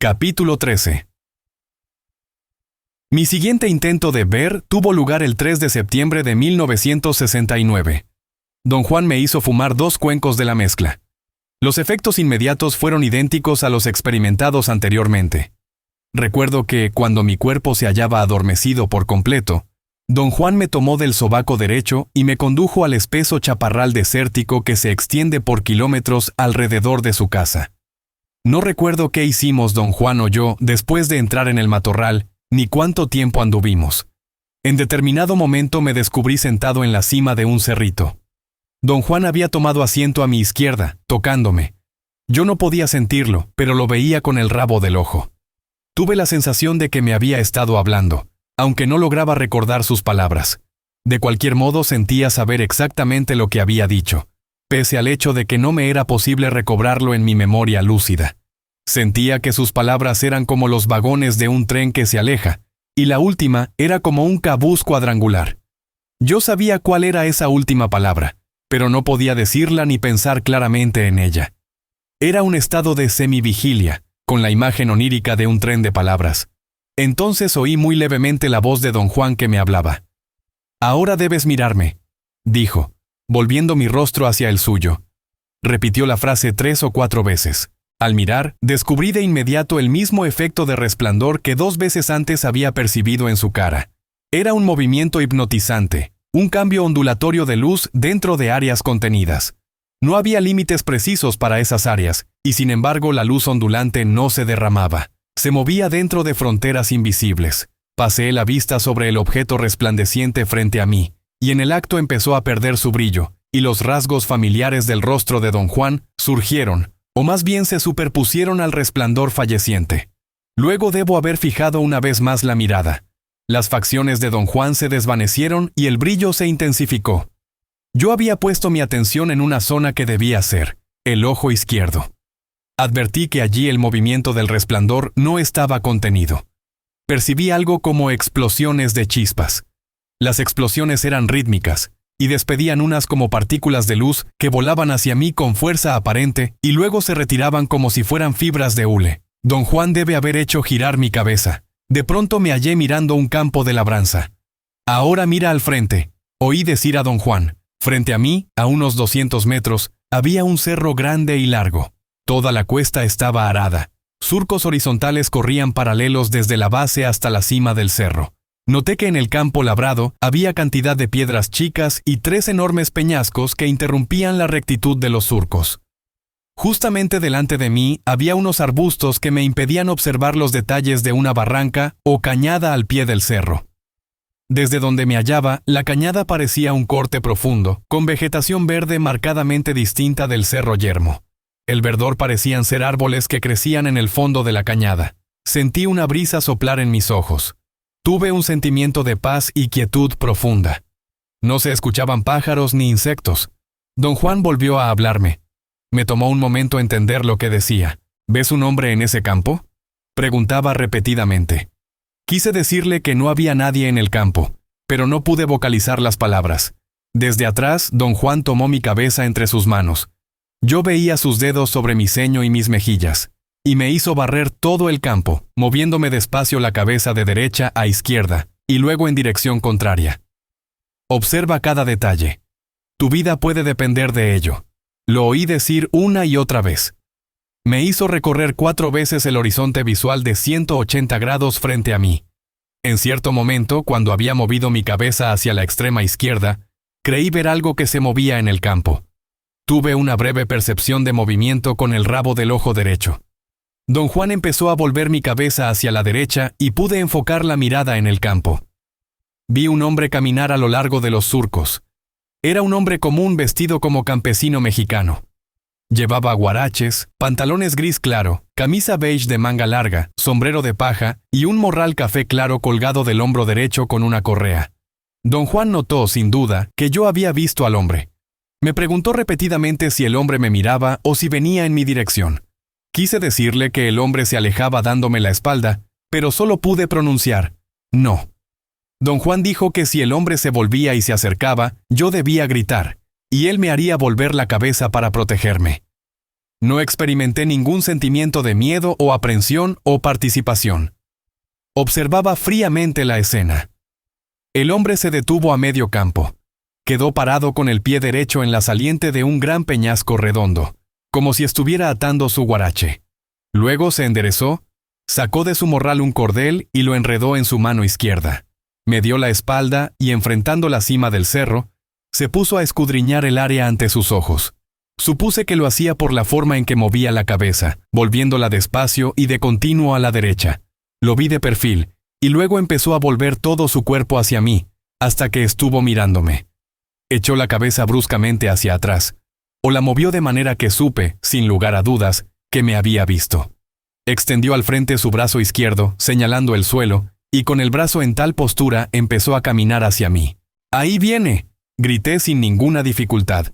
Capítulo 13. Mi siguiente intento de ver tuvo lugar el 3 de septiembre de 1969. Don Juan me hizo fumar 2 cuencos de la mezcla. Los efectos inmediatos fueron idénticos a los experimentados anteriormente. Recuerdo que, cuando mi cuerpo se hallaba adormecido por completo, Don Juan me tomó del sobaco derecho y me condujo al espeso chaparral desértico que se extiende por kilómetros alrededor de su casa. No recuerdo qué hicimos Don Juan o yo después de entrar en el matorral, ni cuánto tiempo anduvimos. En determinado momento me descubrí sentado en la cima de un cerrito. Don Juan había tomado asiento a mi izquierda, tocándome. Yo no podía sentirlo, pero lo veía con el rabo del ojo. Tuve la sensación de que me había estado hablando, aunque no lograba recordar sus palabras. De cualquier modo sentía saber exactamente lo que había dicho, pese al hecho de que no me era posible recobrarlo en mi memoria lúcida. Sentía que sus palabras eran como los vagones de un tren que se aleja, y la última era como un cabús cuadrangular. Yo sabía cuál era esa última palabra, pero no podía decirla ni pensar claramente en ella. Era un estado de semivigilia, con la imagen onírica de un tren de palabras. Entonces oí muy levemente la voz de Don Juan que me hablaba. «Ahora debes mirarme», dijo, volviendo mi rostro hacia el suyo. Repitió la frase 3 o 4 veces. Al mirar, descubrí de inmediato el mismo efecto de resplandor que 2 veces antes había percibido en su cara. Era un movimiento hipnotizante, un cambio ondulatorio de luz dentro de áreas contenidas. No había límites precisos para esas áreas, y sin embargo la luz ondulante no se derramaba. Se movía dentro de fronteras invisibles. Pasé la vista sobre el objeto resplandeciente frente a mí, y en el acto empezó a perder su brillo, y los rasgos familiares del rostro de Don Juan surgieron, o más bien se superpusieron al resplandor falleciente. Luego debo haber fijado una vez más la mirada. Las facciones de Don Juan se desvanecieron y el brillo se intensificó. Yo había puesto mi atención en una zona que debía ser el ojo izquierdo. Advertí que allí el movimiento del resplandor no estaba contenido. Percibí algo como explosiones de chispas. Las explosiones eran rítmicas, y despedían unas como partículas de luz que volaban hacia mí con fuerza aparente y luego se retiraban como si fueran fibras de hule. Don Juan debe haber hecho girar mi cabeza. De pronto me hallé mirando un campo de labranza. «Ahora mira al frente», oí decir a Don Juan. Frente a mí, a unos 200 metros, había un cerro grande y largo. Toda la cuesta estaba arada. Surcos horizontales corrían paralelos desde la base hasta la cima del cerro. Noté que en el campo labrado había cantidad de piedras chicas y 3 enormes peñascos que interrumpían la rectitud de los surcos. Justamente delante de mí había unos arbustos que me impedían observar los detalles de una barranca o cañada al pie del cerro. Desde donde me hallaba, la cañada parecía un corte profundo, con vegetación verde marcadamente distinta del cerro yermo. El verdor parecían ser árboles que crecían en el fondo de la cañada. Sentí una brisa soplar en mis ojos. Tuve un sentimiento de paz y quietud profunda. No se escuchaban pájaros ni insectos. Don Juan volvió a hablarme. Me tomó un momento entender lo que decía. «¿Ves un hombre en ese campo?», preguntaba repetidamente. Quise decirle que no había nadie en el campo, pero no pude vocalizar las palabras. Desde atrás, Don Juan tomó mi cabeza entre sus manos. Yo veía sus dedos sobre mi ceño y mis mejillas, y me hizo barrer todo el campo, moviéndome despacio la cabeza de derecha a izquierda, y luego en dirección contraria. «Observa cada detalle. Tu vida puede depender de ello», lo oí decir una y otra vez. Me hizo recorrer 4 veces el horizonte visual de 180 grados frente a mí. En cierto momento, cuando había movido mi cabeza hacia la extrema izquierda, creí ver algo que se movía en el campo. Tuve una breve percepción de movimiento con el rabo del ojo derecho. Don Juan empezó a volver mi cabeza hacia la derecha y pude enfocar la mirada en el campo. Vi un hombre caminar a lo largo de los surcos. Era un hombre común vestido como campesino mexicano. Llevaba guaraches, pantalones gris claro, camisa beige de manga larga, sombrero de paja y un morral café claro colgado del hombro derecho con una correa. Don Juan notó, sin duda, que yo había visto al hombre. Me preguntó repetidamente si el hombre me miraba o si venía en mi dirección. Quise decirle que el hombre se alejaba dándome la espalda, pero solo pude pronunciar «no». Don Juan dijo que si el hombre se volvía y se acercaba, yo debía gritar, y él me haría volver la cabeza para protegerme. No experimenté ningún sentimiento de miedo o aprensión o participación. Observaba fríamente la escena. El hombre se detuvo a medio campo. Quedó parado con el pie derecho en la saliente de un gran peñasco redondo, como si estuviera atando su guarache. Luego se enderezó, sacó de su morral un cordel y lo enredó en su mano izquierda. Me dio la espalda y, enfrentando la cima del cerro, se puso a escudriñar el área ante sus ojos. Supuse que lo hacía por la forma en que movía la cabeza, volviéndola despacio y de continuo a la derecha. Lo vi de perfil, y luego empezó a volver todo su cuerpo hacia mí, hasta que estuvo mirándome. Echó la cabeza bruscamente hacia atrás, o la movió de manera que supe, sin lugar a dudas, que me había visto. Extendió al frente su brazo izquierdo, señalando el suelo, y con el brazo en tal postura empezó a caminar hacia mí. «¡Ahí viene!», grité sin ninguna dificultad.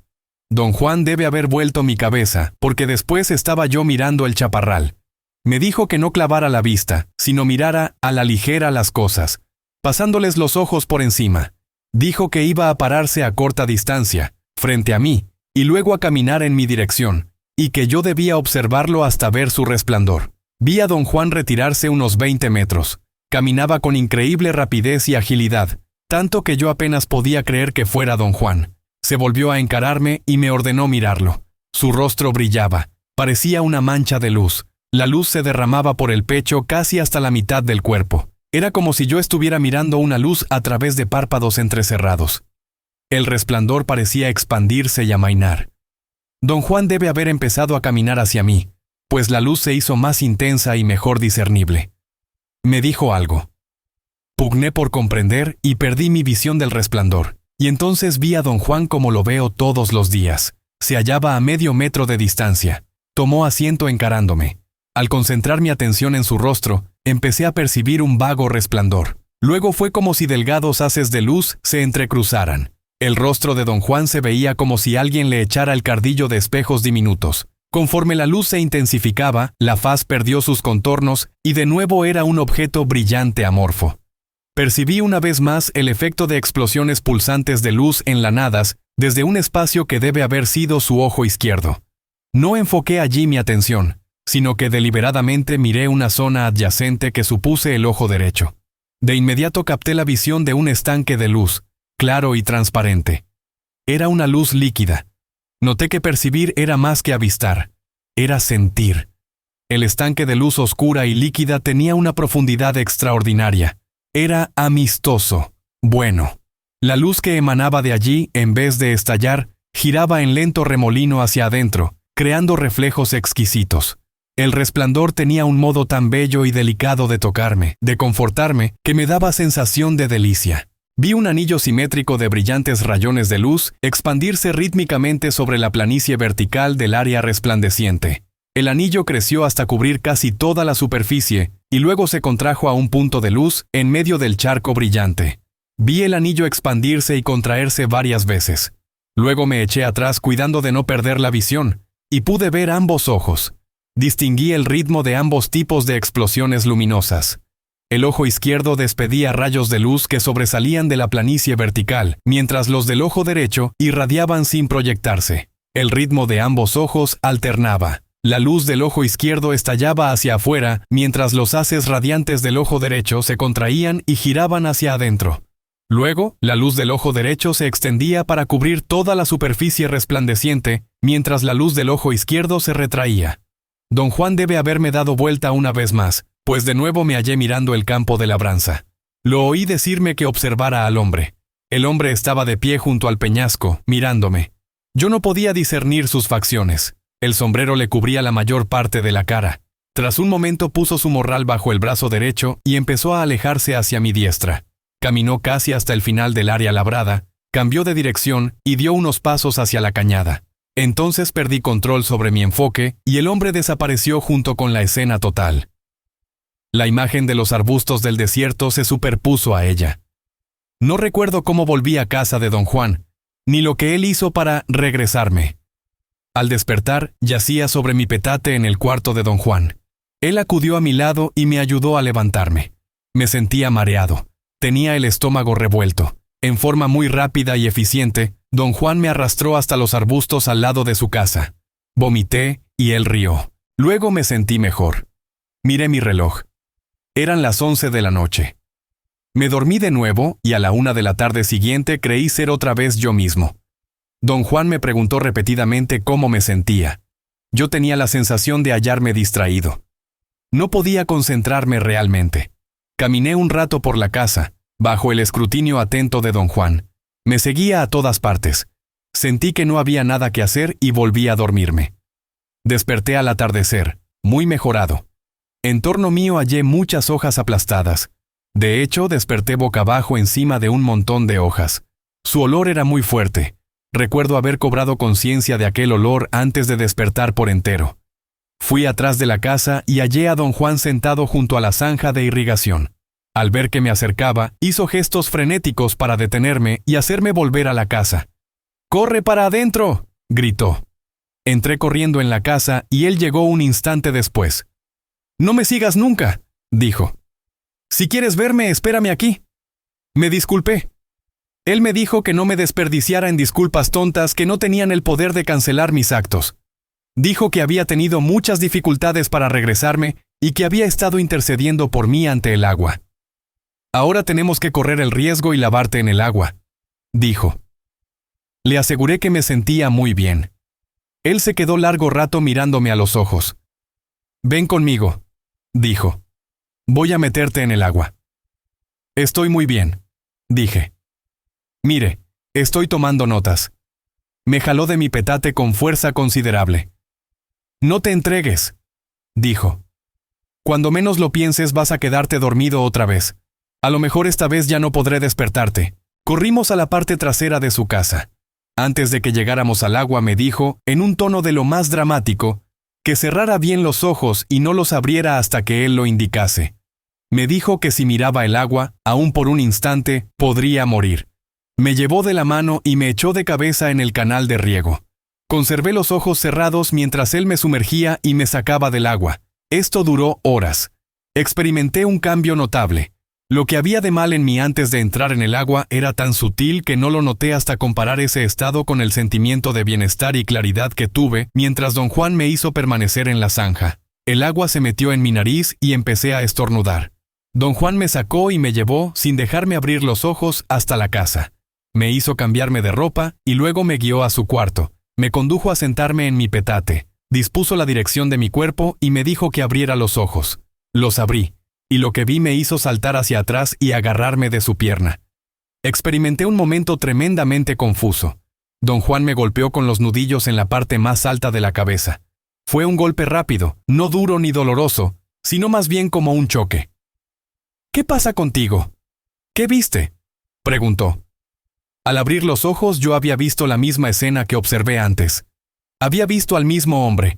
Don Juan debe haber vuelto mi cabeza, porque después estaba yo mirando el chaparral. Me dijo que no clavara la vista, sino mirara a la ligera las cosas, pasándoles los ojos por encima. Dijo que iba a pararse a corta distancia, frente a mí, y luego a caminar en mi dirección, y que yo debía observarlo hasta ver su resplandor. Vi a don Juan retirarse unos 20 metros. Caminaba con increíble rapidez y agilidad, tanto que yo apenas podía creer que fuera don Juan. Se volvió a encararme y me ordenó mirarlo. Su rostro brillaba, parecía una mancha de luz. La luz se derramaba por el pecho casi hasta la mitad del cuerpo. Era como si yo estuviera mirando una luz a través de párpados entrecerrados. El resplandor parecía expandirse y amainar. Don Juan debe haber empezado a caminar hacia mí, pues la luz se hizo más intensa y mejor discernible. Me dijo algo. Pugné por comprender y perdí mi visión del resplandor, y entonces vi a don Juan como lo veo todos los días. Se hallaba a medio metro de distancia. Tomó asiento encarándome. Al concentrar mi atención en su rostro, empecé a percibir un vago resplandor. Luego fue como si delgados haces de luz se entrecruzaran. El rostro de don Juan se veía como si alguien le echara el cardillo de espejos diminutos. Conforme la luz se intensificaba, la faz perdió sus contornos y de nuevo era un objeto brillante amorfo. Percibí una vez más el efecto de explosiones pulsantes de luz enlanadas desde un espacio que debe haber sido su ojo izquierdo. No enfoqué allí mi atención, sino que deliberadamente miré una zona adyacente que supuse el ojo derecho. De inmediato capté la visión de un estanque de luz, claro y transparente. Era una luz líquida. Noté que percibir era más que avistar, era sentir. El estanque de luz oscura y líquida tenía una profundidad extraordinaria. Era amistoso, bueno. La luz que emanaba de allí, en vez de estallar, giraba en lento remolino hacia adentro, creando reflejos exquisitos. El resplandor tenía un modo tan bello y delicado de tocarme, de confortarme, que me daba sensación de delicia. Vi un anillo simétrico de brillantes rayones de luz expandirse rítmicamente sobre la planicie vertical del área resplandeciente. El anillo creció hasta cubrir casi toda la superficie y luego se contrajo a un punto de luz en medio del charco brillante. Vi el anillo expandirse y contraerse varias veces. Luego me eché atrás cuidando de no perder la visión, y pude ver ambos ojos. Distinguí el ritmo de ambos tipos de explosiones luminosas. El ojo izquierdo despedía rayos de luz que sobresalían de la planicie vertical, mientras los del ojo derecho irradiaban sin proyectarse. El ritmo de ambos ojos alternaba. La luz del ojo izquierdo estallaba hacia afuera, mientras los haces radiantes del ojo derecho se contraían y giraban hacia adentro. Luego, la luz del ojo derecho se extendía para cubrir toda la superficie resplandeciente, mientras la luz del ojo izquierdo se retraía. Don Juan debe haberme dado vuelta una vez más, pues de nuevo me hallé mirando el campo de labranza. Lo oí decirme que observara al hombre. El hombre estaba de pie junto al peñasco, mirándome. Yo no podía discernir sus facciones. El sombrero le cubría la mayor parte de la cara. Tras un momento puso su morral bajo el brazo derecho y empezó a alejarse hacia mi diestra. Caminó casi hasta el final del área labrada, cambió de dirección y dio unos pasos hacia la cañada. Entonces perdí control sobre mi enfoque y el hombre desapareció junto con la escena total. La imagen de los arbustos del desierto se superpuso a ella. No recuerdo cómo volví a casa de don Juan, ni lo que él hizo para regresarme. Al despertar, yacía sobre mi petate en el cuarto de don Juan. Él acudió a mi lado y me ayudó a levantarme. Me sentía mareado. Tenía el estómago revuelto. En forma muy rápida y eficiente, don Juan me arrastró hasta los arbustos al lado de su casa. Vomité y él rió. Luego me sentí mejor. Miré mi reloj. Eran las 11 de la noche. Me dormí de nuevo y a la 1 de la tarde siguiente creí ser otra vez yo mismo. Don Juan me preguntó repetidamente cómo me sentía. Yo tenía la sensación de hallarme distraído. No podía concentrarme realmente. Caminé un rato por la casa, bajo el escrutinio atento de don Juan. Me seguía a todas partes. Sentí que no había nada que hacer y volví a dormirme. Desperté al atardecer, muy mejorado. En torno mío hallé muchas hojas aplastadas. De hecho, desperté boca abajo encima de un montón de hojas. Su olor era muy fuerte. Recuerdo haber cobrado conciencia de aquel olor antes de despertar por entero. Fui atrás de la casa y hallé a don Juan sentado junto a la zanja de irrigación. Al ver que me acercaba, hizo gestos frenéticos para detenerme y hacerme volver a la casa. ¡Corre para adentro!, gritó. Entré corriendo en la casa y él llegó un instante después. «No me sigas nunca», dijo. «Si quieres verme, espérame aquí». Me disculpé. Él me dijo que no me desperdiciara en disculpas tontas que no tenían el poder de cancelar mis actos. Dijo que había tenido muchas dificultades para regresarme y que había estado intercediendo por mí ante el agua. «Ahora tenemos que correr el riesgo y lavarte en el agua», dijo. Le aseguré que me sentía muy bien. Él se quedó largo rato mirándome a los ojos. «Ven conmigo», dijo. «Voy a meterte en el agua». «Estoy muy bien», dije. «Mire, estoy tomando notas». Me jaló de mi petate con fuerza considerable. «No te entregues», dijo. «Cuando menos lo pienses vas a quedarte dormido otra vez. A lo mejor esta vez ya no podré despertarte». Corrimos a la parte trasera de su casa. Antes de que llegáramos al agua me dijo, en un tono de lo más dramático, que cerrara bien los ojos y no los abriera hasta que él lo indicase. Me dijo que si miraba el agua, aún por un instante, podría morir. Me llevó de la mano y me echó de cabeza en el canal de riego. Conservé los ojos cerrados mientras él me sumergía y me sacaba del agua. Esto duró horas. Experimenté un cambio notable. Lo que había de mal en mí antes de entrar en el agua era tan sutil que no lo noté hasta comparar ese estado con el sentimiento de bienestar y claridad que tuve mientras don Juan me hizo permanecer en la zanja. El agua se metió en mi nariz y empecé a estornudar. Don Juan me sacó y me llevó, sin dejarme abrir los ojos, hasta la casa. Me hizo cambiarme de ropa y luego me guió a su cuarto. Me condujo a sentarme en mi petate, dispuso la dirección de mi cuerpo y me dijo que abriera los ojos. Los abrí. Y lo que vi me hizo saltar hacia atrás y agarrarme de su pierna. Experimenté un momento tremendamente confuso. Don Juan me golpeó con los nudillos en la parte más alta de la cabeza. Fue un golpe rápido, no duro ni doloroso, sino más bien como un choque. «¿Qué pasa contigo? ¿Qué viste?», preguntó. Al abrir los ojos yo había visto la misma escena que observé antes. Había visto al mismo hombre,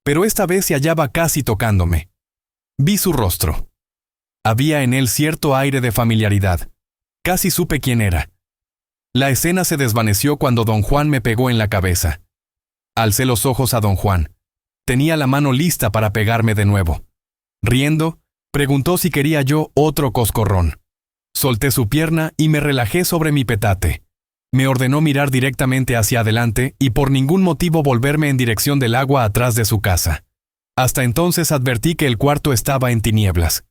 pero esta vez se hallaba casi tocándome. Vi su rostro. Había en él cierto aire de familiaridad. Casi supe quién era. La escena se desvaneció cuando don Juan me pegó en la cabeza. Alcé los ojos a don Juan. Tenía la mano lista para pegarme de nuevo. Riendo, preguntó si quería yo otro coscorrón. Solté su pierna y me relajé sobre mi petate. Me ordenó mirar directamente hacia adelante y por ningún motivo volverme en dirección del agua atrás de su casa. Hasta entonces advertí que el cuarto estaba en tinieblas.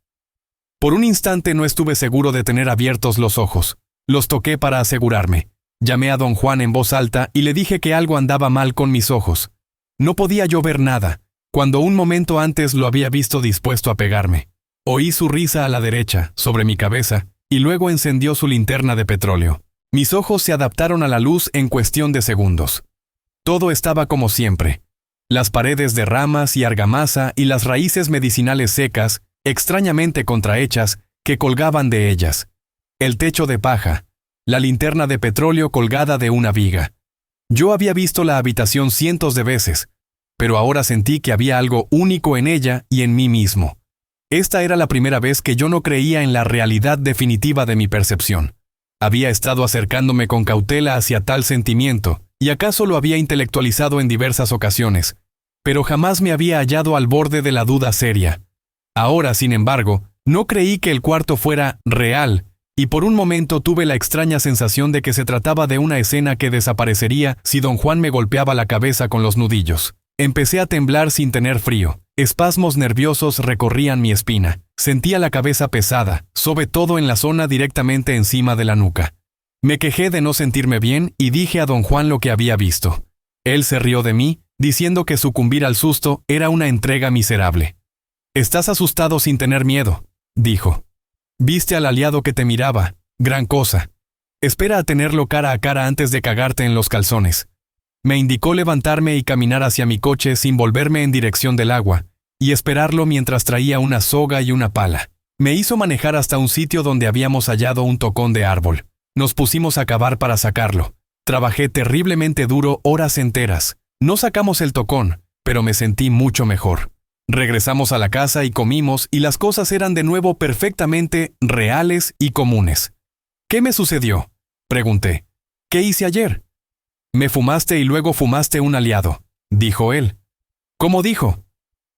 Por un instante no estuve seguro de tener abiertos los ojos. Los toqué para asegurarme. Llamé a don Juan en voz alta y le dije que algo andaba mal con mis ojos. No podía yo ver nada, cuando un momento antes lo había visto dispuesto a pegarme. Oí su risa a la derecha, sobre mi cabeza, y luego encendió su linterna de petróleo. Mis ojos se adaptaron a la luz en cuestión de segundos. Todo estaba como siempre. Las paredes de ramas y argamasa y las raíces medicinales secas, extrañamente contrahechas, que colgaban de ellas. El techo de paja, la linterna de petróleo colgada de una viga. Yo había visto la habitación cientos de veces, pero ahora sentí que había algo único en ella y en mí mismo. Esta era la primera vez que yo no creía en la realidad definitiva de mi percepción. Había estado acercándome con cautela hacia tal sentimiento, y acaso lo había intelectualizado en diversas ocasiones, pero jamás me había hallado al borde de la duda seria. Ahora, sin embargo, no creí que el cuarto fuera real, y por un momento tuve la extraña sensación de que se trataba de una escena que desaparecería si don Juan me golpeaba la cabeza con los nudillos. Empecé a temblar sin tener frío. Espasmos nerviosos recorrían mi espina. Sentía la cabeza pesada, sobre todo en la zona directamente encima de la nuca. Me quejé de no sentirme bien y dije a don Juan lo que había visto. Él se rió de mí, diciendo que sucumbir al susto era una entrega miserable. «Estás asustado sin tener miedo», dijo. «Viste al aliado que te miraba, gran cosa. Espera a tenerlo cara a cara antes de cagarte en los calzones». Me indicó levantarme y caminar hacia mi coche sin volverme en dirección del agua, y esperarlo mientras traía una soga y una pala. Me hizo manejar hasta un sitio donde habíamos hallado un tocón de árbol. Nos pusimos a cavar para sacarlo. Trabajé terriblemente duro horas enteras. No sacamos el tocón, pero me sentí mucho mejor. Regresamos a la casa y comimos, y las cosas eran de nuevo perfectamente reales y comunes. «¿Qué me sucedió?», pregunté. «¿Qué hice ayer?». «Me fumaste y luego fumaste un aliado», dijo él. «¿Cómo dijo?».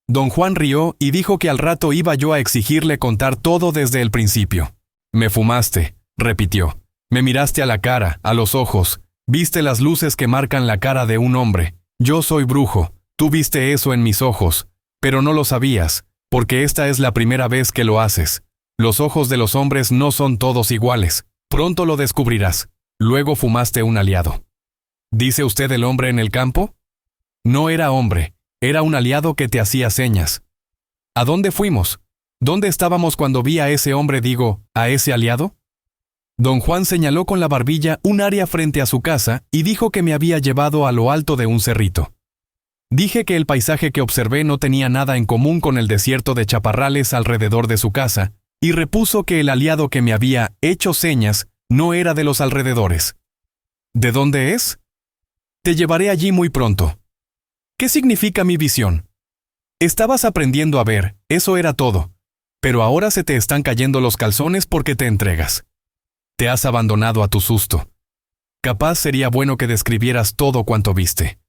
Don Juan rió y dijo que al rato iba yo a exigirle contar todo desde el principio. «Me fumaste», repitió. «Me miraste a la cara, a los ojos. Viste las luces que marcan la cara de un hombre. Yo soy brujo. Tú viste eso en mis ojos. Pero no lo sabías, porque esta es la primera vez que lo haces. Los ojos de los hombres no son todos iguales. Pronto lo descubrirás. Luego fumaste un aliado». ¿Dice usted el hombre en el campo? No era hombre, era un aliado que te hacía señas. ¿A dónde fuimos? ¿Dónde estábamos cuando vi a ese hombre, a ese aliado? Don Juan señaló con la barbilla un área frente a su casa y dijo que me había llevado a lo alto de un cerrito. Dije que el paisaje que observé no tenía nada en común con el desierto de chaparrales alrededor de su casa, y repuso que el aliado que me había hecho señas no era de los alrededores. ¿De dónde es? Te llevaré allí muy pronto. ¿Qué significa mi visión? Estabas aprendiendo a ver, eso era todo. Pero ahora se te están cayendo los calzones porque te entregas. Te has abandonado a tu susto. Capaz sería bueno que describieras todo cuanto viste.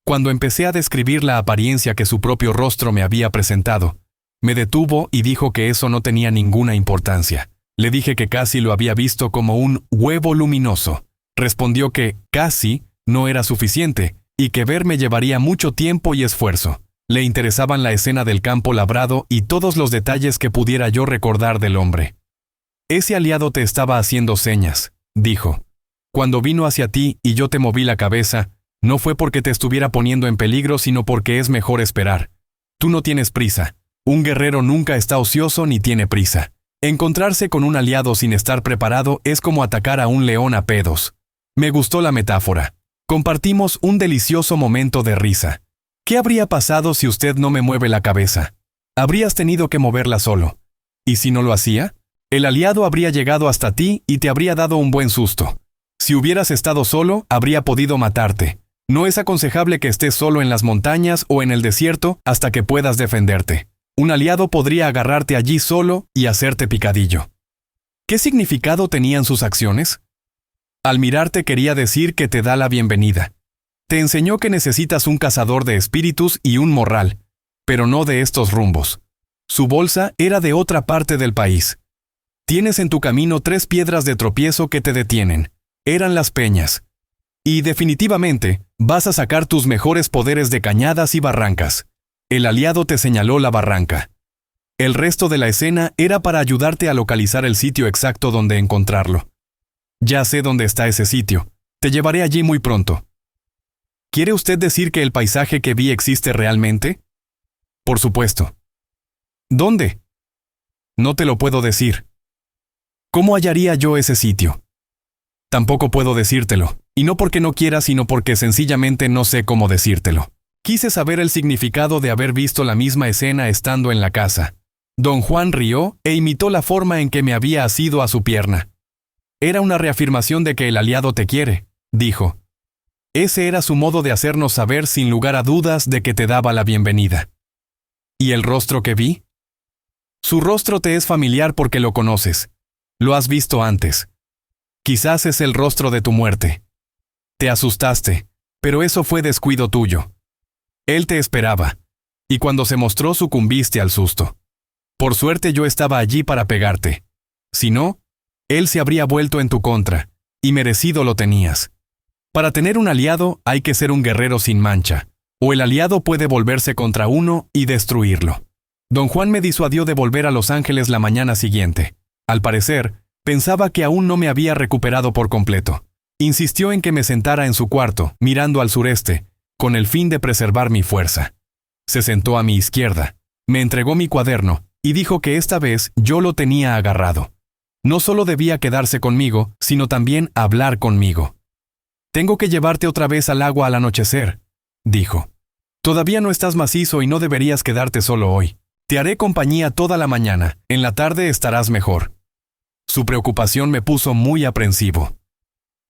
Cuando empecé a describir la apariencia que su propio rostro me había presentado, me detuvo y dijo que eso no tenía ninguna importancia. Le dije que casi lo había visto como un huevo luminoso. Respondió que casi no era suficiente, y que verme llevaría mucho tiempo y esfuerzo. Le interesaban la escena del campo labrado y todos los detalles que pudiera yo recordar del hombre. «Ese aliado te estaba haciendo señas», dijo. «Cuando vino hacia ti y yo te moví la cabeza, no fue porque te estuviera poniendo en peligro, sino porque es mejor esperar. Tú no tienes prisa. Un guerrero nunca está ocioso ni tiene prisa. Encontrarse con un aliado sin estar preparado es como atacar a un león a pedos». Me gustó la metáfora. Compartimos un delicioso momento de risa. ¿Qué habría pasado si usted no me mueve la cabeza? Habrías tenido que moverla solo. ¿Y si no lo hacía? El aliado habría llegado hasta ti y te habría dado un buen susto. Si hubieras estado solo, habría podido matarte. No es aconsejable que estés solo en las montañas o en el desierto hasta que puedas defenderte. Un aliado podría agarrarte allí solo y hacerte picadillo. ¿Qué significado tenían sus acciones? Al mirarte quería decir que te da la bienvenida. Te enseñó que necesitas un cazador de espíritus y un morral, pero no de estos rumbos. Su bolsa era de otra parte del país. Tienes en tu camino 3 piedras de tropiezo que te detienen. Eran las peñas. Y definitivamente, vas a sacar tus mejores poderes de cañadas y barrancas. El aliado te señaló la barranca. El resto de la escena era para ayudarte a localizar el sitio exacto donde encontrarlo. Ya sé dónde está ese sitio. Te llevaré allí muy pronto. ¿Quiere usted decir que el paisaje que vi existe realmente? Por supuesto. ¿Dónde? No te lo puedo decir. ¿Cómo hallaría yo ese sitio? Tampoco puedo decírtelo, y no porque no quiera, sino porque sencillamente no sé cómo decírtelo. Quise saber el significado de haber visto la misma escena estando en la casa. Don Juan rió e imitó la forma en que me había asido a su pierna. Era una reafirmación de que el aliado te quiere, dijo. Ese era su modo de hacernos saber sin lugar a dudas de que te daba la bienvenida. ¿Y el rostro que vi? Su rostro te es familiar porque lo conoces. Lo has visto antes. Quizás es el rostro de tu muerte. Te asustaste, pero eso fue descuido tuyo. Él te esperaba, y cuando se mostró sucumbiste al susto. Por suerte yo estaba allí para pegarte. Si no, él se habría vuelto en tu contra, y merecido lo tenías. Para tener un aliado hay que ser un guerrero sin mancha, o el aliado puede volverse contra uno y destruirlo. Don Juan me disuadió de volver a Los Ángeles la mañana siguiente. Al parecer, pensaba que aún no me había recuperado por completo. Insistió en que me sentara en su cuarto, mirando al sureste, con el fin de preservar mi fuerza. Se sentó a mi izquierda, me entregó mi cuaderno y dijo que esta vez yo lo tenía agarrado. No solo debía quedarse conmigo, sino también hablar conmigo. «Tengo que llevarte otra vez al agua al anochecer», dijo. «Todavía no estás macizo y no deberías quedarte solo hoy. Te haré compañía toda la mañana, en la tarde estarás mejor». Su preocupación me puso muy aprensivo.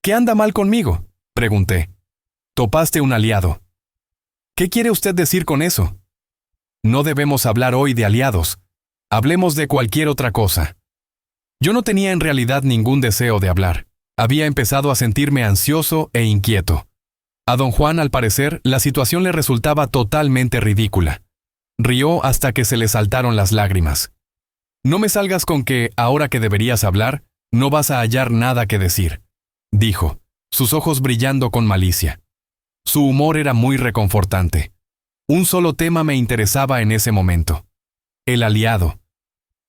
«¿Qué anda mal conmigo?», pregunté. «Topaste un aliado». «¿Qué quiere usted decir con eso?». «No debemos hablar hoy de aliados. Hablemos de cualquier otra cosa». Yo no tenía en realidad ningún deseo de hablar. Había empezado a sentirme ansioso e inquieto. A don Juan, al parecer, la situación le resultaba totalmente ridícula. Rió hasta que se le saltaron las lágrimas. «No me salgas con que, ahora que deberías hablar, no vas a hallar nada que decir», dijo, sus ojos brillando con malicia. Su humor era muy reconfortante. Un solo tema me interesaba en ese momento: el aliado.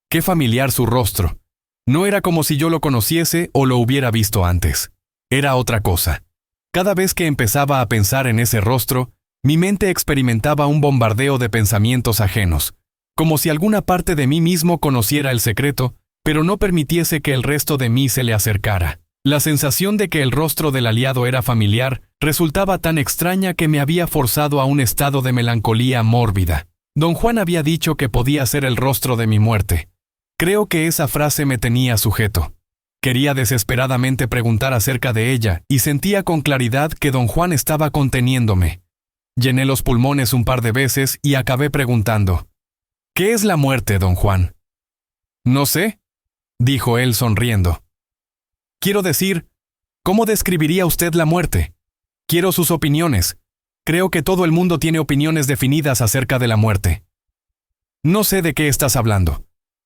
Qué familiar su rostro. No era como si yo lo conociese o lo hubiera visto antes. Era otra cosa. Cada vez que empezaba a pensar en ese rostro, mi mente experimentaba un bombardeo de pensamientos ajenos, como si alguna parte de mí mismo conociera el secreto, pero no permitiese que el resto de mí se le acercara. La sensación de que el rostro del aliado era familiar resultaba tan extraña que me había forzado a un estado de melancolía mórbida. Don Juan había dicho que podía ser el rostro de mi muerte. Creo que esa frase me tenía sujeto. Quería desesperadamente preguntar acerca de ella y sentía con claridad que don Juan estaba conteniéndome. Llené los pulmones un par de veces y acabé preguntando: «¿Qué es la muerte, don Juan?». «No sé», dijo él sonriendo. «Quiero decir, ¿cómo describiría usted la muerte? Quiero sus opiniones. Creo que todo el mundo tiene opiniones definidas acerca de la muerte». «No sé de qué estás hablando.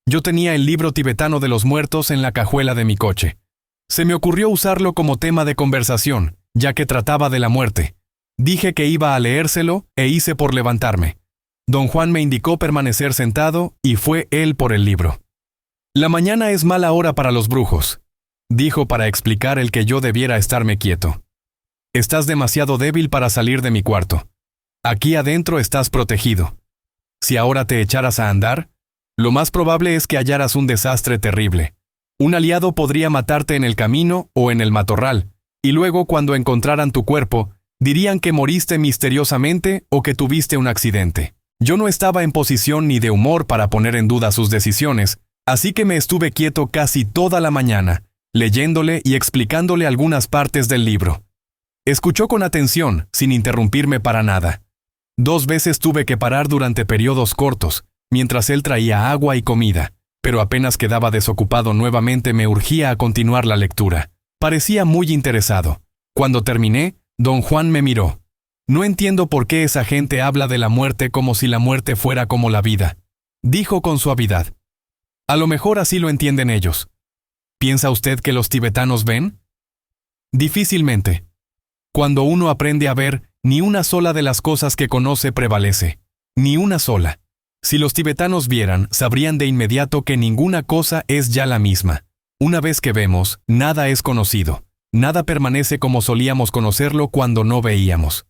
Yo tenía el libro tibetano de los muertos en la cajuela de mi coche. Se me ocurrió usarlo como tema de conversación, ya que trataba de la muerte. Dije que iba a leérselo e hice por levantarme. Don Juan me indicó permanecer sentado y fue él por el libro. «La mañana es mala hora para los brujos», dijo para explicar el que yo debiera estarme quieto. «Estás demasiado débil para salir de mi cuarto. Aquí adentro estás protegido. Si ahora te echaras a andar, lo más probable es que hallaras un desastre terrible. Un aliado podría matarte en el camino o en el matorral, y luego cuando encontraran tu cuerpo, dirían que moriste misteriosamente o que tuviste un accidente. Yo no estaba en posición ni de humor para poner en duda sus decisiones, así que me estuve quieto casi toda la mañana, leyéndole y explicándole algunas partes del libro. Escuchó con atención, sin interrumpirme para nada. 2 veces tuve que parar durante periodos cortos, mientras él traía agua y comida, pero apenas quedaba desocupado nuevamente me urgía a continuar la lectura. Parecía muy interesado. Cuando terminé, don Juan me miró. «No entiendo por qué esa gente habla de la muerte como si la muerte fuera como la vida», dijo con suavidad. «A lo mejor así lo entienden ellos. ¿Piensa usted que los tibetanos ven?». «Difícilmente. Cuando uno aprende a ver, ni una sola de las cosas que conoce prevalece. Ni una sola. Si los tibetanos vieran, sabrían de inmediato que ninguna cosa es ya la misma. Una vez que vemos, nada es conocido. Nada permanece como solíamos conocerlo cuando no veíamos.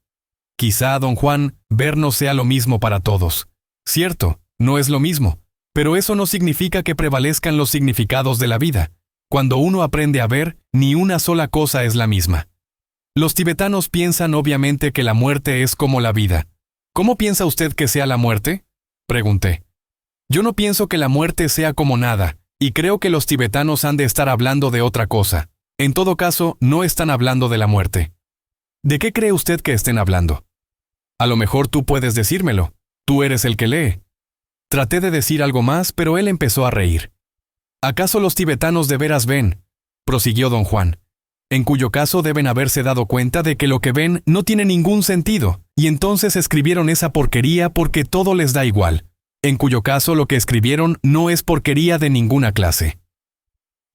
Quizá, don Juan, ver no sea lo mismo para todos. Cierto, no es lo mismo, pero eso no significa que prevalezcan los significados de la vida. Cuando uno aprende a ver, ni una sola cosa es la misma. Los tibetanos piensan obviamente que la muerte es como la vida. ¿Cómo piensa usted que sea la muerte?», pregunté. «Yo no pienso que la muerte sea como nada, y creo que los tibetanos han de estar hablando de otra cosa. En todo caso, no están hablando de la muerte». «¿De qué cree usted que estén hablando?». «A lo mejor tú puedes decírmelo. Tú eres el que lee». Traté de decir algo más, pero él empezó a reír. «¿Acaso los tibetanos de veras ven?», prosiguió don Juan. «En cuyo caso deben haberse dado cuenta de que lo que ven no tiene ningún sentido, y entonces escribieron esa porquería porque todo les da igual. En cuyo caso lo que escribieron no es porquería de ninguna clase».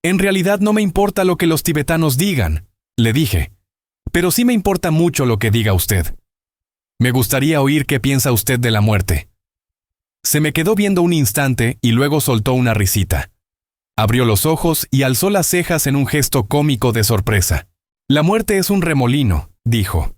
«En realidad no me importa lo que los tibetanos digan», le dije. «Pero sí me importa mucho lo que diga usted». Me gustaría oír qué piensa usted de la muerte. Se me quedó viendo un instante y luego soltó una risita. Abrió los ojos y alzó las cejas en un gesto cómico de sorpresa. La muerte es un remolino, dijo.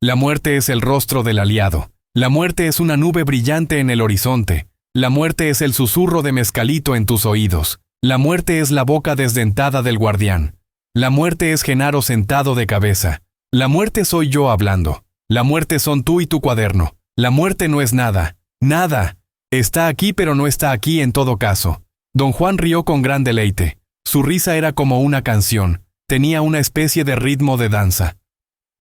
La muerte es el rostro del aliado. La muerte es una nube brillante en el horizonte. La muerte es el susurro de Mezcalito en tus oídos. La muerte es la boca desdentada del guardián. La muerte es Genaro sentado de cabeza. La muerte soy yo hablando. La muerte son tú y tu cuaderno. La muerte no es nada. Nada. Está aquí pero no está aquí en todo caso. Don Juan rió con gran deleite. Su risa era como una canción. Tenía una especie de ritmo de danza.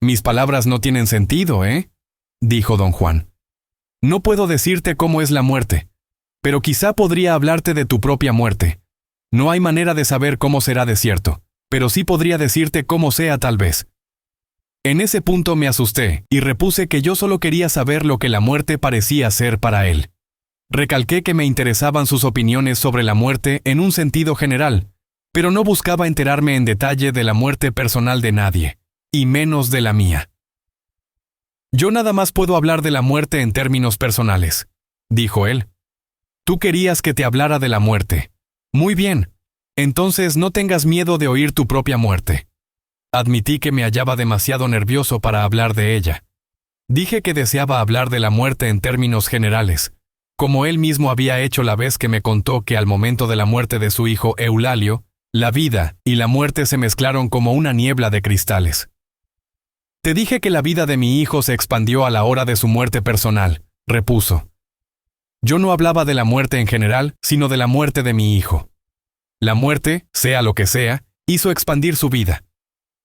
Mis palabras no tienen sentido, ¿eh? Dijo don Juan. No puedo decirte cómo es la muerte, pero quizá podría hablarte de tu propia muerte. No hay manera de saber cómo será de cierto, pero sí podría decirte cómo sea tal vez. En ese punto me asusté y repuse que yo solo quería saber lo que la muerte parecía ser para él. Recalqué que me interesaban sus opiniones sobre la muerte en un sentido general, pero no buscaba enterarme en detalle de la muerte personal de nadie, y menos de la mía. Yo nada más puedo hablar de la muerte en términos personales, dijo él. Tú querías que te hablara de la muerte. Muy bien, entonces no tengas miedo de oír tu propia muerte. Admití que me hallaba demasiado nervioso para hablar de ella. Dije que deseaba hablar de la muerte en términos generales, como él mismo había hecho la vez que me contó que al momento de la muerte de su hijo Eulalio, la vida y la muerte se mezclaron como una niebla de cristales. Te dije que la vida de mi hijo se expandió a la hora de su muerte personal, repuso. Yo no hablaba de la muerte en general, sino de la muerte de mi hijo. La muerte, sea lo que sea, hizo expandir su vida.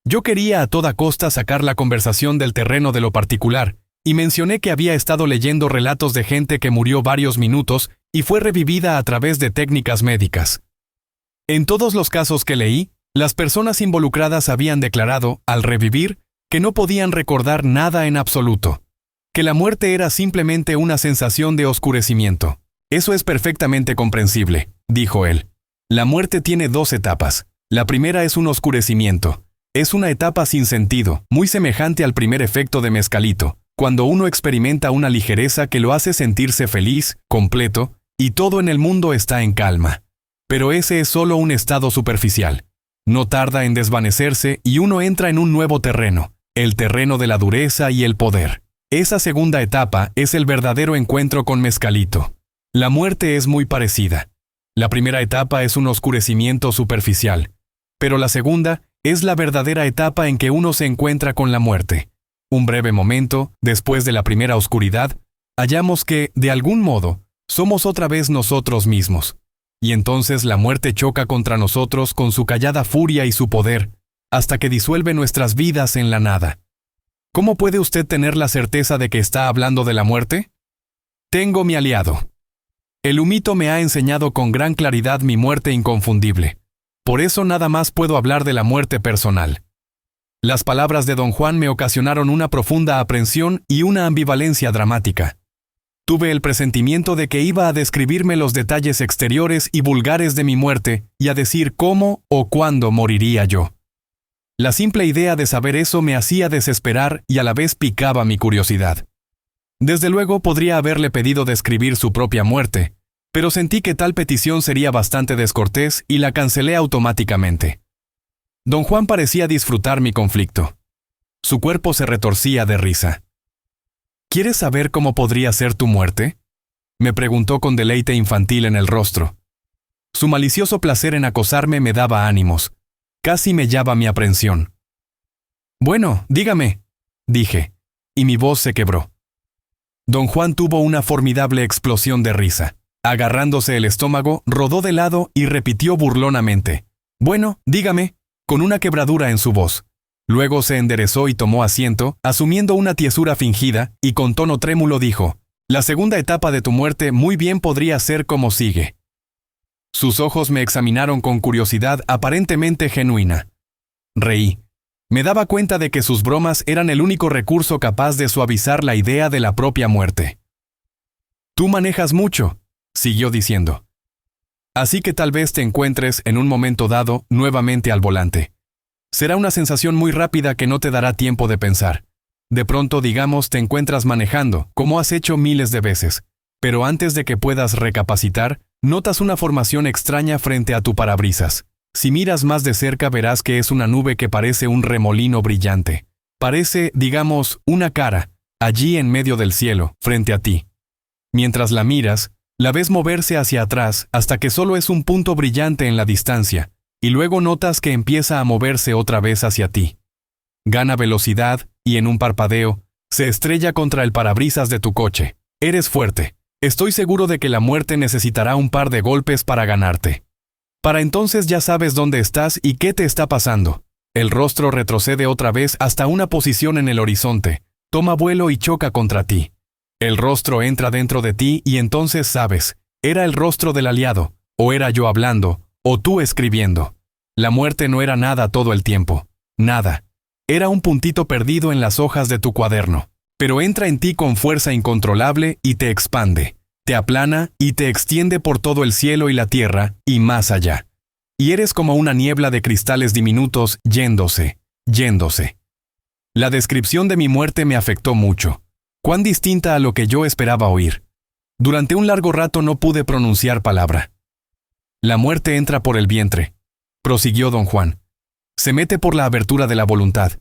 Yo quería a toda costa sacar la conversación del terreno de lo particular, y mencioné que había estado leyendo relatos de gente que murió varios minutos y fue revivida a través de técnicas médicas. En todos los casos que leí, las personas involucradas habían declarado, al revivir, que no podían recordar nada en absoluto, que la muerte era simplemente una sensación de oscurecimiento. Eso es perfectamente comprensible, dijo él. La muerte tiene dos etapas. La primera es un oscurecimiento. Es una etapa sin sentido, muy semejante al primer efecto de Mezcalito, cuando uno experimenta una ligereza que lo hace sentirse feliz, completo, y todo en el mundo está en calma. Pero ese es solo un estado superficial. No tarda en desvanecerse y uno entra en un nuevo terreno, el terreno de la dureza y el poder. Esa segunda etapa es el verdadero encuentro con Mezcalito. La muerte es muy parecida. La primera etapa es un oscurecimiento superficial, pero la segunda es la verdadera etapa en que uno se encuentra con la muerte. Un breve momento, después de la primera oscuridad, hallamos que, de algún modo, somos otra vez nosotros mismos. Y entonces la muerte choca contra nosotros con su callada furia y su poder, hasta que disuelve nuestras vidas en la nada. ¿Cómo puede usted tener la certeza de que está hablando de la muerte? Tengo mi aliado. El humito me ha enseñado con gran claridad mi muerte inconfundible. Por eso nada más puedo hablar de la muerte personal. Las palabras de don Juan me ocasionaron una profunda aprensión y una ambivalencia dramática. Tuve el presentimiento de que iba a describirme los detalles exteriores y vulgares de mi muerte y a decir cómo o cuándo moriría yo. La simple idea de saber eso me hacía desesperar y a la vez picaba mi curiosidad. Desde luego podría haberle pedido describir su propia muerte, pero sentí que tal petición sería bastante descortés y la cancelé automáticamente. Don Juan parecía disfrutar mi conflicto. Su cuerpo se retorcía de risa. ¿Quieres saber cómo podría ser tu muerte?, me preguntó con deleite infantil en el rostro. Su malicioso placer en acosarme me daba ánimos. Casi mellaba mi aprensión. Bueno, dígame, dije, y mi voz se quebró. Don Juan tuvo una formidable explosión de risa. Agarrándose el estómago, rodó de lado y repitió burlonamente. Bueno, dígame, con una quebradura en su voz. Luego se enderezó y tomó asiento, asumiendo una tiesura fingida, y con tono trémulo dijo, la segunda etapa de tu muerte muy bien podría ser como sigue. Sus ojos me examinaron con curiosidad aparentemente genuina. Reí. Me daba cuenta de que sus bromas eran el único recurso capaz de suavizar la idea de la propia muerte. Tú manejas mucho, siguió diciendo. Así que tal vez te encuentres en un momento dado nuevamente al volante. Será una sensación muy rápida que no te dará tiempo de pensar. De pronto, digamos, te encuentras manejando, como has hecho miles de veces. Pero antes de que puedas recapacitar, notas una formación extraña frente a tu parabrisas. Si miras más de cerca verás que es una nube que parece un remolino brillante. Parece, digamos, una cara, allí en medio del cielo, frente a ti. Mientras la miras, la ves moverse hacia atrás hasta que solo es un punto brillante en la distancia, y luego notas que empieza a moverse otra vez hacia ti. Gana velocidad y en un parpadeo, se estrella contra el parabrisas de tu coche. Eres fuerte. Estoy seguro de que la muerte necesitará un par de golpes para ganarte. Para entonces ya sabes dónde estás y qué te está pasando. El rostro retrocede otra vez hasta una posición en el horizonte, toma vuelo y choca contra ti. El rostro entra dentro de ti y entonces sabes, era el rostro del aliado, o era yo hablando, o tú escribiendo. La muerte no era nada todo el tiempo. Nada. Era un puntito perdido en las hojas de tu cuaderno. Pero entra en ti con fuerza incontrolable y te expande. Te aplana y te extiende por todo el cielo y la tierra y más allá. Y eres como una niebla de cristales diminutos yéndose. La descripción de mi muerte me afectó mucho. Cuán distinta a lo que yo esperaba oír. Durante un largo rato no pude pronunciar palabra. La muerte entra por el vientre, prosiguió don Juan. Se mete por la abertura de la voluntad.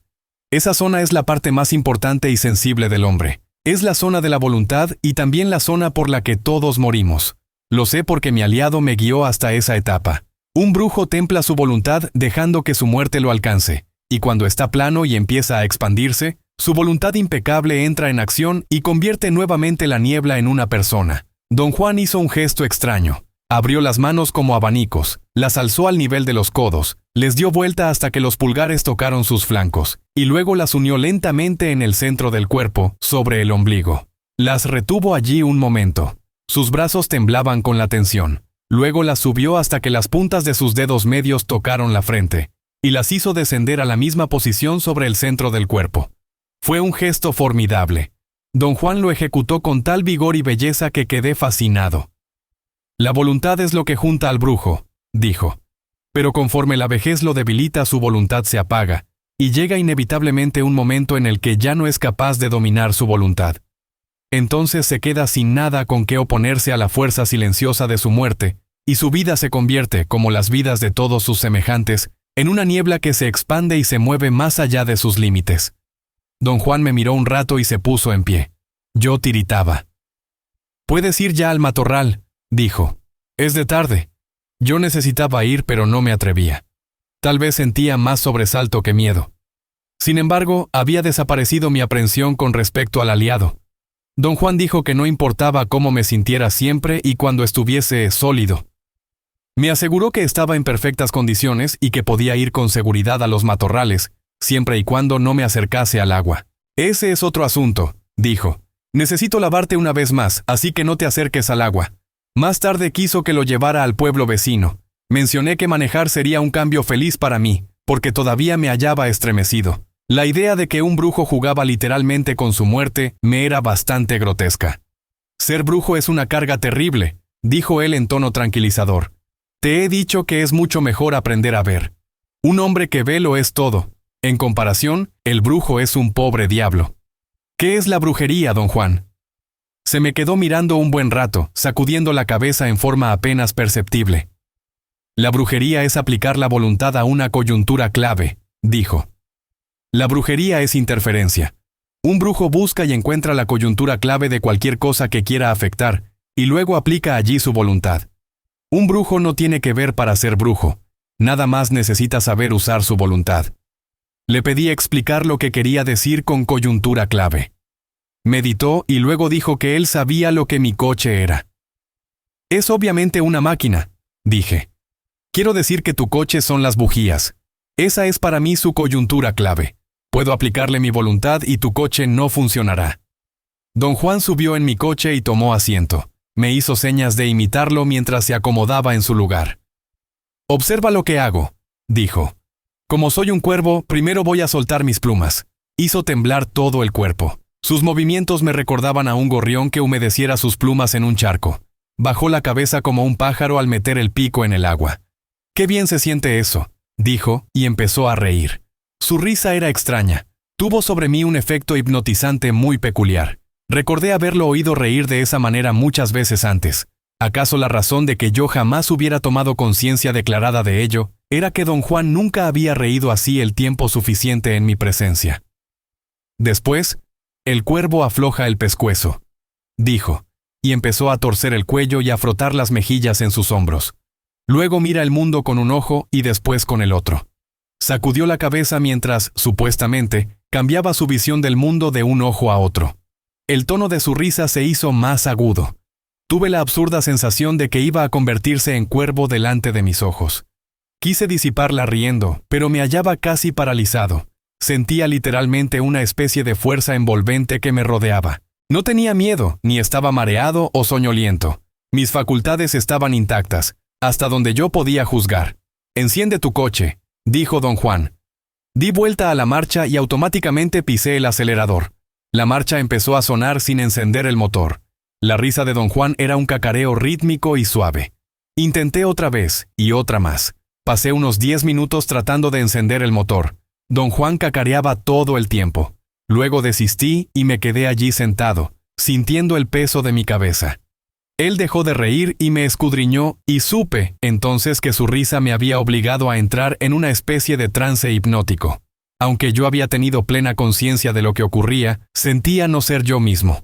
Esa zona es la parte más importante y sensible del hombre. Es la zona de la voluntad y también la zona por la que todos morimos. Lo sé porque mi aliado me guió hasta esa etapa. Un brujo templa su voluntad dejando que su muerte lo alcance, y cuando está plano y empieza a expandirse, su voluntad impecable entra en acción y convierte nuevamente la niebla en una persona. Don Juan hizo un gesto extraño. Abrió las manos como abanicos, las alzó al nivel de los codos, les dio vuelta hasta que los pulgares tocaron sus flancos, y luego las unió lentamente en el centro del cuerpo, sobre el ombligo. Las retuvo allí un momento. Sus brazos temblaban con la tensión. Luego las subió hasta que las puntas de sus dedos medios tocaron la frente, y las hizo descender a la misma posición sobre el centro del cuerpo. Fue un gesto formidable. Don Juan lo ejecutó con tal vigor y belleza que quedé fascinado. La voluntad es lo que junta al brujo, dijo. Pero conforme la vejez lo debilita, su voluntad se apaga, y llega inevitablemente un momento en el que ya no es capaz de dominar su voluntad. Entonces se queda sin nada con qué oponerse a la fuerza silenciosa de su muerte, y su vida se convierte, como las vidas de todos sus semejantes, en una niebla que se expande y se mueve más allá de sus límites. Don Juan me miró un rato y se puso en pie. Yo tiritaba. «Puedes ir ya al matorral», dijo. «Es de tarde». Yo necesitaba ir, pero no me atrevía. Tal vez sentía más sobresalto que miedo. Sin embargo, había desaparecido mi aprensión con respecto al aliado. Don Juan dijo que no importaba cómo me sintiera siempre y cuando estuviese sólido. Me aseguró que estaba en perfectas condiciones y que podía ir con seguridad a los matorrales, siempre y cuando no me acercase al agua. «Ese es otro asunto», dijo. «Necesito lavarte una vez más, así que no te acerques al agua». Más tarde quiso que lo llevara al pueblo vecino. Mencioné que manejar sería un cambio feliz para mí, porque todavía me hallaba estremecido. La idea de que un brujo jugaba literalmente con su muerte me era bastante grotesca. «Ser brujo es una carga terrible», dijo él en tono tranquilizador. «Te he dicho que es mucho mejor aprender a ver. Un hombre que ve lo es todo. En comparación, el brujo es un pobre diablo». «¿Qué es la brujería, don Juan?». Se me quedó mirando un buen rato, sacudiendo la cabeza en forma apenas perceptible. «La brujería es aplicar la voluntad a una coyuntura clave», dijo. «La brujería es interferencia. Un brujo busca y encuentra la coyuntura clave de cualquier cosa que quiera afectar, y luego aplica allí su voluntad. Un brujo no tiene que ver para ser brujo, nada más necesita saber usar su voluntad». Le pedí explicar lo que quería decir con coyuntura clave. Meditó y luego dijo que él sabía lo que mi coche era. «Es obviamente una máquina», dije. «Quiero decir que tu coche son las bujías. Esa es para mí su coyuntura clave. Puedo aplicarle mi voluntad y tu coche no funcionará». Don Juan subió en mi coche y tomó asiento. Me hizo señas de imitarlo mientras se acomodaba en su lugar. «Observa lo que hago», dijo. «Como soy un cuervo, primero voy a soltar mis plumas». Hizo temblar todo el cuerpo. Sus movimientos me recordaban a un gorrión que humedeciera sus plumas en un charco. Bajó la cabeza como un pájaro al meter el pico en el agua. «Qué bien se siente eso», dijo, y empezó a reír. Su risa era extraña. Tuvo sobre mí un efecto hipnotizante muy peculiar. Recordé haberlo oído reír de esa manera muchas veces antes. ¿Acaso la razón de que yo jamás hubiera tomado conciencia declarada de ello era que don Juan nunca había reído así el tiempo suficiente en mi presencia? Después, el cuervo afloja el pescuezo, dijo, y empezó a torcer el cuello y a frotar las mejillas en sus hombros. Luego mira el mundo con un ojo y después con el otro. Sacudió la cabeza mientras, supuestamente, cambiaba su visión del mundo de un ojo a otro. El tono de su risa se hizo más agudo. Tuve la absurda sensación de que iba a convertirse en cuervo delante de mis ojos. Quise disiparla riendo, pero me hallaba casi paralizado. Sentía literalmente una especie de fuerza envolvente que me rodeaba. No tenía miedo, ni estaba mareado o soñoliento. Mis facultades estaban intactas, hasta donde yo podía juzgar. «Enciende tu coche», dijo don Juan. Di vuelta a la marcha y automáticamente pisé el acelerador. La marcha empezó a sonar sin encender el motor. La risa de don Juan era un cacareo rítmico y suave. Intenté otra vez, y otra más. Pasé unos 10 minutos tratando de encender el motor. Don Juan cacareaba todo el tiempo. Luego desistí y me quedé allí sentado, sintiendo el peso de mi cabeza. Él dejó de reír y me escudriñó, y supe entonces que su risa me había obligado a entrar en una especie de trance hipnótico. Aunque yo había tenido plena conciencia de lo que ocurría, sentía no ser yo mismo.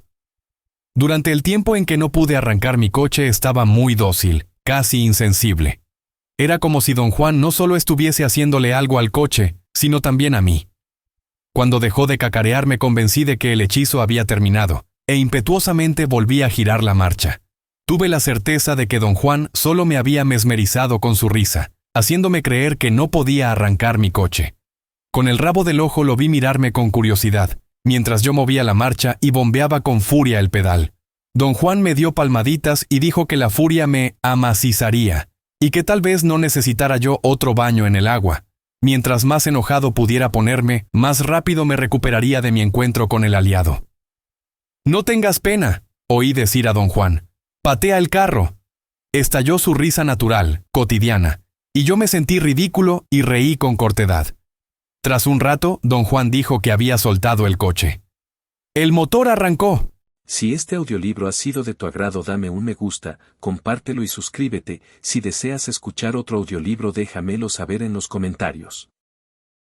Durante el tiempo en que no pude arrancar mi coche estaba muy dócil, casi insensible. Era como si don Juan no solo estuviese haciéndole algo al coche, sino también a mí. Cuando dejó de cacarear me convencí de que el hechizo había terminado, e impetuosamente volví a girar la marcha. Tuve la certeza de que don Juan solo me había mesmerizado con su risa, haciéndome creer que no podía arrancar mi coche. Con el rabo del ojo lo vi mirarme con curiosidad, mientras yo movía la marcha y bombeaba con furia el pedal. Don Juan me dio palmaditas y dijo que la furia me amacizaría, y que tal vez no necesitara yo otro baño en el agua. Mientras más enojado pudiera ponerme, más rápido me recuperaría de mi encuentro con el aliado. «No tengas pena», oí decir a don Juan. «Patea el carro». Estalló su risa natural, cotidiana, y yo me sentí ridículo y reí con cortedad. Tras un rato, don Juan dijo que había soltado el coche. «El motor arrancó». Si este audiolibro ha sido de tu agrado, dame un me gusta, compártelo y suscríbete. Si deseas escuchar otro audiolibro, déjamelo saber en los comentarios.